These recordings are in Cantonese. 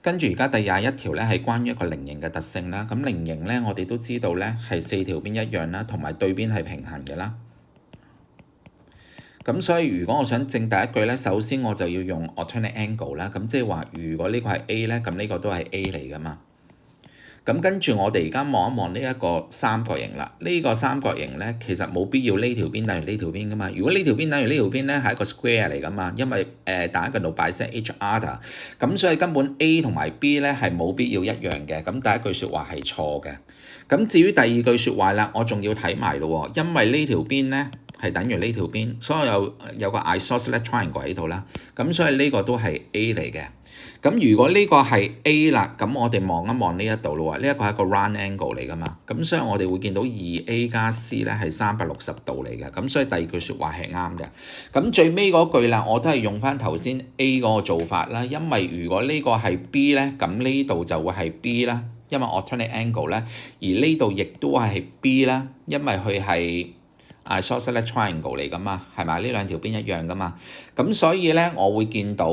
跟住而家第21條咧係關於一個菱形嘅特性啦。咁菱形咧我哋都知道咧係4條邊一樣啦，同埋對邊係平衡嘅啦。咁所以如果我想證第一句咧，首先我就要用 alternate angle 啦。咁即係話，如果呢個係 A 咧，咁呢個都係 A 嚟噶嘛。咁跟住我哋而家望一望呢一個三角形啦。呢個三角形咧其實冇必要呢條邊等於呢條邊噶嘛。如果呢條邊等於呢條邊咧係一個 square 嚟噶嘛，因為diagonal bisect each other。咁所以根本 A 同埋 B 咧係冇必要一樣嘅。咁第一句説話係錯嘅。咁至於第二句説話啦，我仲要睇埋咯喎，因為呢條邊咧係等於呢條邊，所以有個 isosceles triangle 喺度啦。咁所以呢個都係 A 嚟嘅。咁如果呢個係 A 啦，咁我哋望一望呢一度咯喎，呢一個係一個 round angle 嚟噶嘛。咁所以我哋會見到 2A 加 C 咧係360度嚟嘅。咁所以第二句説話係啱嘅。咁最尾嗰句啦，我都係用翻頭先 A 嗰個做法啦。因為如果呢個係 B 咧，咁呢度就會係 B 啦，因為 alternate angle 咧。而呢度亦都係 B 啦，因為佢係isosceles triangle 嚟噶嘛，係咪？呢兩條邊一樣噶嘛。咁所以咧，我會見到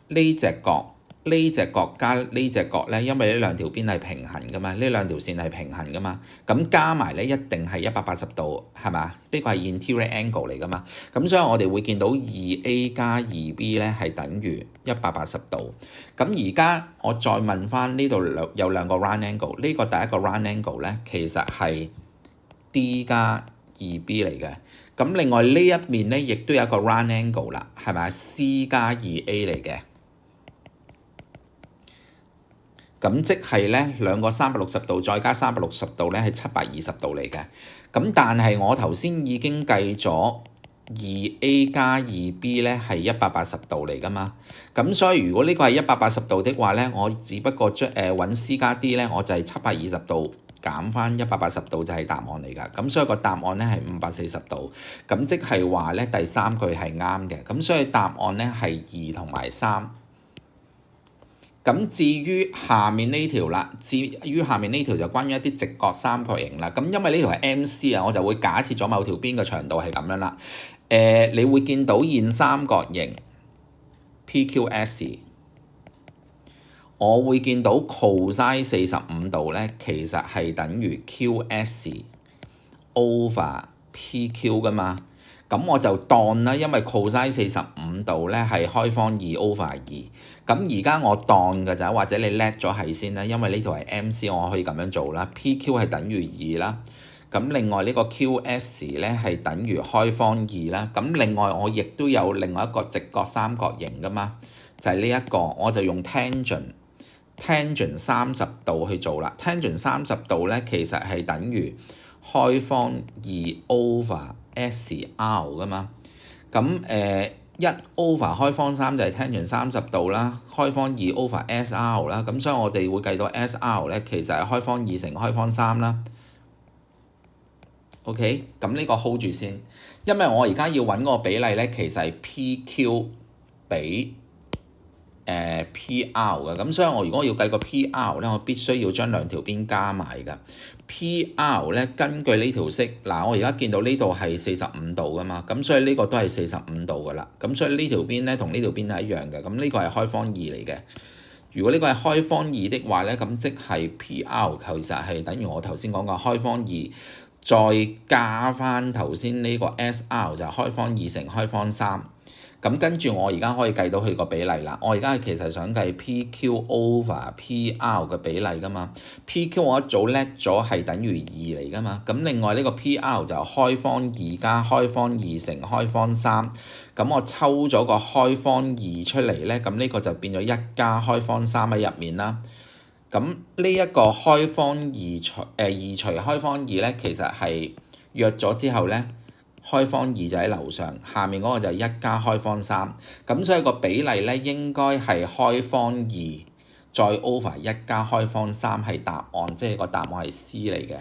呢隻角。呢隻角加呢隻角咧，因為呢兩條邊係平衡噶嘛，呢兩條線係平衡噶嘛，咁加埋咧一定係180度，係嘛？呢個係 interior angle 嚟噶嘛，咁所以我哋會見到 2A 加 2B 咧係等於180度。咁而家我再問翻呢度有兩個 round angle，呢個第一個 round angle 咧其實係 D 加 2B 嚟嘅。咁另外呢一面咧亦都有一個 round angle 啦，係咪 C 加 2A 嚟嘅。咁即係咧兩個360度再加360度咧係720度嚟嘅。咁但係我頭先已經計咗 2A 加 2B 咧係180度嚟噶嘛。咁所以如果呢個係180度的話咧，我只不過揾 C 加 D 咧，我就係720度減翻180度就係答案嚟㗎。咁所以個答案咧係540度。咁即係話咧第三句係啱嘅。咁所以答案咧係2同埋3。咁至於下面呢條啦，至於下面呢條就關於一啲直角三角形啦。咁因為呢條係 MC 啊，我就會假設咗某條邊嘅長度係咁樣啦。你會見到現三角形 PQS， 我會見到 cosine 45度咧，其實係等於 QS over PQ 噶嘛。咁我就當啦，因為 cosine 45度咧係開方2 over 2。咁而家我當嘅咋，或者你叻咗係先啦，因為呢條係 MC， 我可以咁樣做啦。PQ 係等於2啦。咁另外呢個 QS 咧係等於開方2啦。咁另外我亦都有另外一個直角三角形噶嘛，就係呢一個，我就用 tangent 30度去做啦。tangent 30度咧其實係等於開方2 over SR 噶嘛。咁1 over 開方3就係 tangent 30度啦，開方2 over SR 啦。咁所以我哋會計到 SR 咧其實係開方2乘開方3啦。OK， 咁呢個 hold 住先，因為我而家要揾嗰個比例咧，其實係 PQ 比PR 嘅。咁所以我如果我要計個 PR 咧，我必須要將兩條邊加埋㗎。PR 咧根據呢條式，嗱我而家見到呢度係45度㗎嘛，咁所以呢個都係45度㗎啦。咁所以呢條邊咧同呢條邊係一樣嘅。咁呢個係開方2嚟嘅。如果呢個係開方2的話咧，咁即係 PR 其實係等於我頭先講嘅開方2。再加翻頭先呢個 SR 就係開方2乘開方3，咁跟住我而家可以計到佢個比例啦。我而家其實想計 PQ over PR 嘅比例噶嘛。PQ 我一早叻咗係等於2嚟噶嘛。咁另外呢個 PR 就開方2加開方2乘開方3，咁我抽咗個開方2出嚟咧，咁呢個就變咗1加開方3喺入面啦。咁呢一個開方2除開方2咧，其實係約咗之後咧，開方2就喺樓上，下面嗰個就係1加開方3。咁所以個比例咧應該係開方2再 over 1加開方3係答案，即係個答案係 C 嚟嘅。